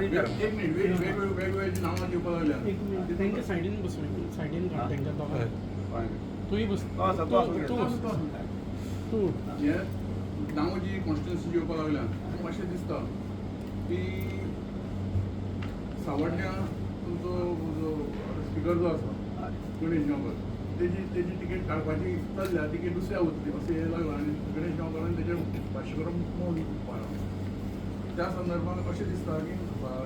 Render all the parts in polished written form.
एक मिनिट वेगवेगळी नावां घेवपाक लागल्या. एक मिनिट तांकां सायडीन बसोय सायडीन काड तांकां दोगांक तूंय बस तूं हे नांवां जी कॉन्स्टिट्युन्सी घेवपाक लागल्या मातशें दिसता की सावड्ड्या तुमचो स्पिकर जो आसा गणेश गांवकर तेजी तिकेट काडपाची चल्ल्या तिकेट दुसऱ्या वतली अशें हें लागलां आनी गणेश गांवकरान तेजेर भाश्य करून मौन पाळ्ळा. त्या संदर्भात अशें दिसता की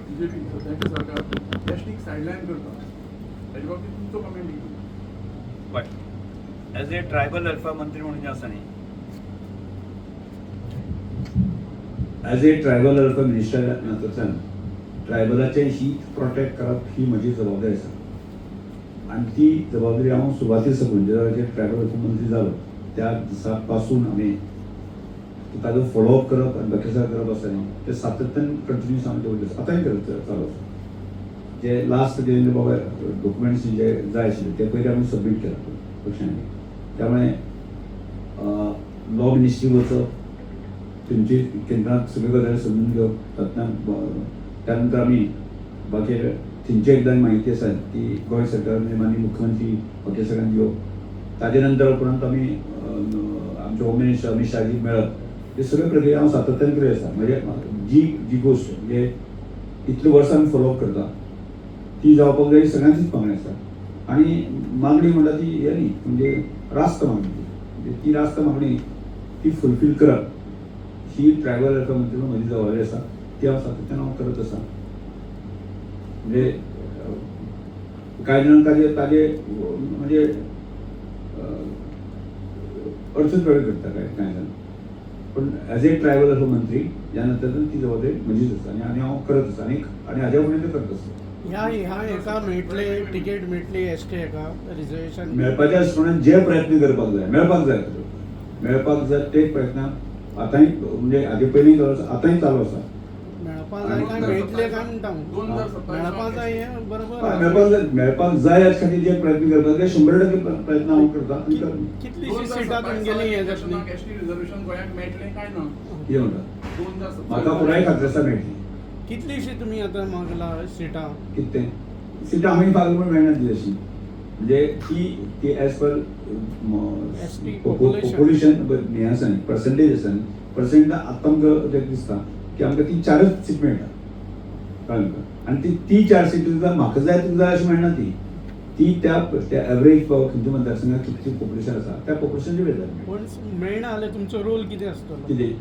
BJP सद्याचें सरकार एसटीक सायडलायन करता. हेजे बाबतीत तुमचो कमेंट कितें? But as a tribal welfare मंत्री म्हणून जे आसा न्ही, as a tribal welfare minister नात्यान ट्रायबलाचें हीत प्रोटेक्ट करप ही म्हजी जबाबदारी आसा आनी ती जबाबदारी हांव सुरवाती साकून जे ट्रायबल वेलफेअर मंत्री जालो त्या दिसा पासून आमी ताजो फॉलोअप करप आनी बकेसार करप आसा न्ही ते सातत्यान कंटिन्यूस आमी दवरले आसा आतांय करत चालू आसा. जे लास्ट देवेंद्र बाबा डॉक्युमेंट्स जे जाय आशिल्ले ते पयलीं आमी सबमीट केला पक्षांनी. त्यामुळे लॉ मिनिस्ट्री वचप तेंची केंद्रांत सगळ्यो गजाली समजून घेवप तातूंतल्यान त्यानंतर आमी बाकी थंयची एकदां म्हायती आसा ती गोंय सरकार म्हणजे माननीय मुख्यमंत्री बाकी सगळ्यांक दिवप ताजे नंतर उपरांत आमी आमचे होम मिनिस्टर अमित शाहजी मेळप हे सगळे प्रक्रिया हांव सातत्यान करीत आसा. म्हणजे जी गोश्ट म्हणजे इतले वर्सां आमी फॉलोअप करता ती जावपाक जाय सगळ्यांचीच मागणी आसा आनी मागणी म्हणटा ती हे न्ही म्हणजे रास्त मागणी म्हणजे ती रास्त मागणी ती फुलफील करप ही ट्रायबल वेलफेअर मंत्री म्हणून म्हजी जबाबदारी आसा ती हांव सातत्यान हांव करत आसा. म्हणजे कांय जाणांक ताजे म्हणजे अडचण वेगळे करता कांय जाण पण एज ए ट्रायबल वेलफेअर मंत्री ह्या नंतर ती जबाबदारी म्हजीच आसा आनी हांव करत आसा आनी हाज्या फुडें ते करत आसा. ह्या हेका मेळटले टिकेट मेळटली एसटी हेका रिजर्वेशन मेळपाच्या हिशोबान जे प्रयत्न करपाक जाय मेळपाक जाय ते प्रयत्न आतांय म्हणजे हाजे पयलीं चालू आसा आतांय चालू आसा. मेळपाक जाय काय मेळटले काय म्हणटा मेळपाक जाय हें बरोबर मेळपाक जाय हाचे खातीर जे प्रयत्न करपाक जाय 100% प्रयत्न हांव करता. कितलीशीं सिटां तुमगेली हें जातली एसटी रिजर्वेशन गोंयांत मेळटलें काय ना कितें म्हणटा 2017 म्हाका पुराय खात्री आसा मेळटली. कितलीशीं तुमी आतां मागला सिटां कितें सिटां आमी फाल्यां मेळना ती अशी म्हणजे ती एज पर ST पॉप्युलेशन हें आसा न्ही पर्संटेज आसा न्ही पर्संटेज आतां आमकां जें दिसता की आमकां ती 4च सीट मेळटा कळ्ळें तुका आनी ती 4 सीट सुद्दां म्हाका जाय तुका जाय अशी मेळना ती त्या एवरेज खंयच्या मतदारसंघात कितली पॉप्युलेशन आसा त्या पॉप्युलेशनची वेळार पण मेळना जाल्यार तुमचो रोल कितें आसतलो कितें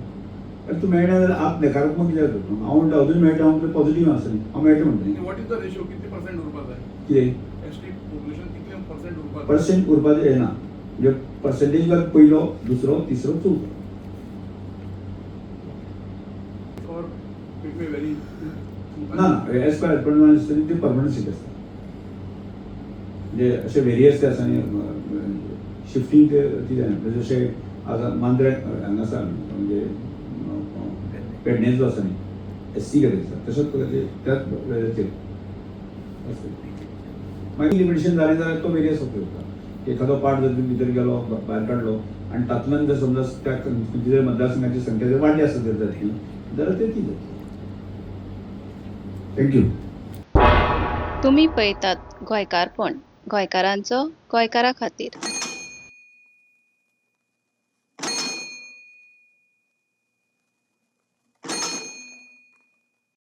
तूं मेळना जाल्यार आप नकारात्मक कित्याक करता हांव म्हणटा अजून मेळटा हांव पॉझिटिव्ह आसा न्ही हांव मेळटा म्हणटा वॉट इज द रेशियो किती पर्सेंट उरपाक जाय कितें एसटी पॉप्युलेशन कितले पर्सेंट उरपाक पर्सेंट उरपाचें हें ना म्हणजे पर्सेंटेज पयलो दुसरो तिसरो चवथो और इट मे वेरी ना एज पर एपॉइंटमेंट ती परमनंट सीट आसता म्हणजे अशे वेरियस ते आसा न्ही शिफ्टींग ती जायना म्हणजे जशें आतां मांद्रे हांगा आसा म्हणजे पेडणे जो आसा न्ही SC खातीर आसा तशेंच त्याच वेळाचेर मागीर लिमिटेशन जालें जाल्यार तो वेरियस उपयोग एखादो पार्ट जर भितर गेलो भायर काडलो आनी तातूंतल्यान जर समजा त्या खंयच्या मतदारसंघाची संख्या जर वाडली आसत जर जातली जाल्यार ते ती जातली. थँक्यू. तुम्ही पळयतात गोंयकारपण गोंयकारांचो गोंयकारा खातीर.